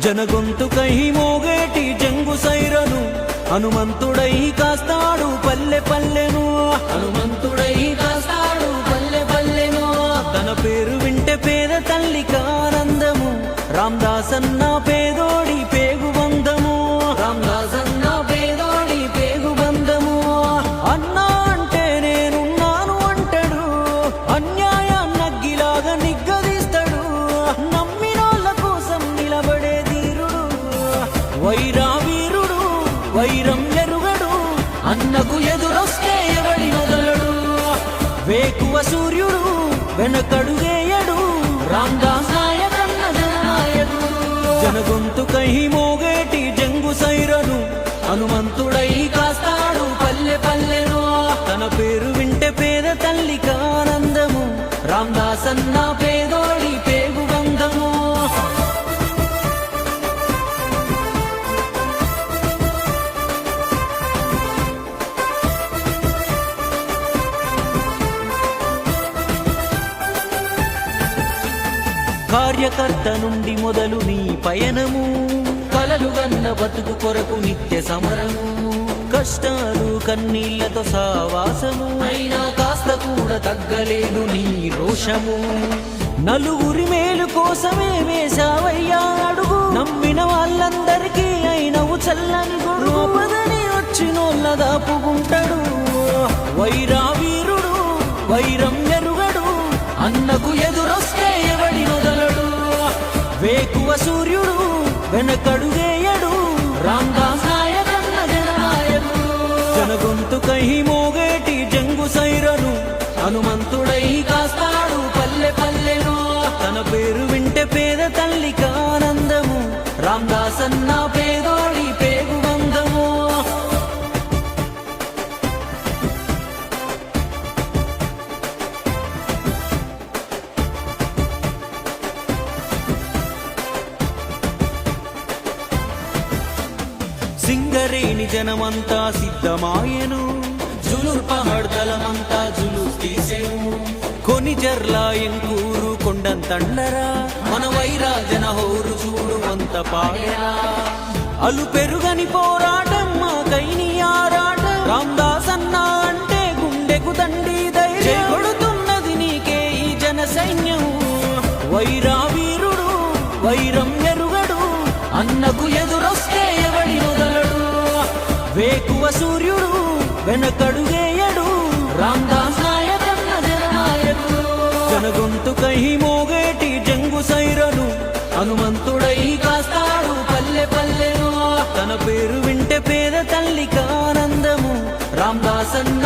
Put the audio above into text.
జనగొంతుకై మోగేటి జంగు siren హనుమంతుడై కాస్తాడు పల్లె పల్లెను. హనుమంతుడై కాస్తాడు పల్లె పల్లెను. తన పేరు వింటే పేద తల్లికి ఆనందము. రామదాసన్న పేదోడి పేగు బంధము. రామదాసన్న పేదోడి పేగు బంధము. అన్నా అంటే నేనున్నాను అంటాడు. అన్యాయాన్నగ్గిలాగా నిగ్గదీస్తాడు. నమ్మినోళ్ళ కోసం నిలబడే ధీరుడు. వైరా వీరుడు వైరం ఎరుగడు. అన్నకు ఎదురొస్తే ఎవడి వదలడు. వేకువ సూర్యుడు వెనకడుగేయడు. రామదాస్ నాయకన్న జననాయకుడు. జనగొంతుకై మోగేటి జంగు సైరను హనుమంతుడై కాస్తాడు పల్లె పల్లెను. తన పేరు వింటే పేద తల్లికి ఆనందము. రామదాసన్న పేదోడి పేగు బంధము. కార్యకర్త నుండి మొదలు నీ పయనము. కలలు గన్న బతుకు కొరకు నిత్య సమరము. కష్టాలు కన్నీళ్లతో సావాసము. అయినా కాస్త కూడా తగ్గలేదు నీ రోషము. నలుగురి మేలు కోసమే వేశావయ్యా అడుగు. నమ్మిన వాళ్ళందరికీ అయినవు చల్లని గొడుగు. పదని వచ్చినోళ్ళ దాపుకుంటాడు. వైరా వీరుడు వైరం ఎరుగడు. అన్నకు ఎదురొస్తే ఎవడి వదలడు. వేకువ సూర్యుడు వెనకడుగేయడు. రామదాస్ నాయకన్న జననాయకుడు. జనగొంతుకై మోగేటి జంగు సైరను హనుమంతుడై కాస్తాడు పల్లె పల్లెను. తన పేరు వింటే పేద తల్లికి ఆనందము. రామదాసన్న పేదోడి పేగు బంధము. సింగరేణి జనమంతా సిద్ధమాయెను. జులూర్ పహడ్ దళమంతా జులూస్ తీసెను. కొని జర్లా ఎంకూరు కొండంతండరా. మన వైరా జన హోరు చూడు అంత పాడెరా. అలు పెరుగని పోరాటం మా కైని ఆరాటం. రామదాస్ అన్న అంటే గుండెకు తండి ధైర్యం. కొడుతున్నది నీకే ఈ జన సైన్యం. వైరా వీరుడు వైరం ఎరుగడు. అన్నకు ఎదురొస్తే ఎవడి వదలడు. వేకువ సూర్యుడు వెనకడుగేయడు. రామదాస్ నాయకన్న జననాయకుడు. జనగొంతుకై మోగేటి జంగు సైరను హనుమంతుడై కాస్తాడు పల్లె పల్లెను. తన పేరు వింటే పేద తల్లికి ఆనందము. రామదాసన్న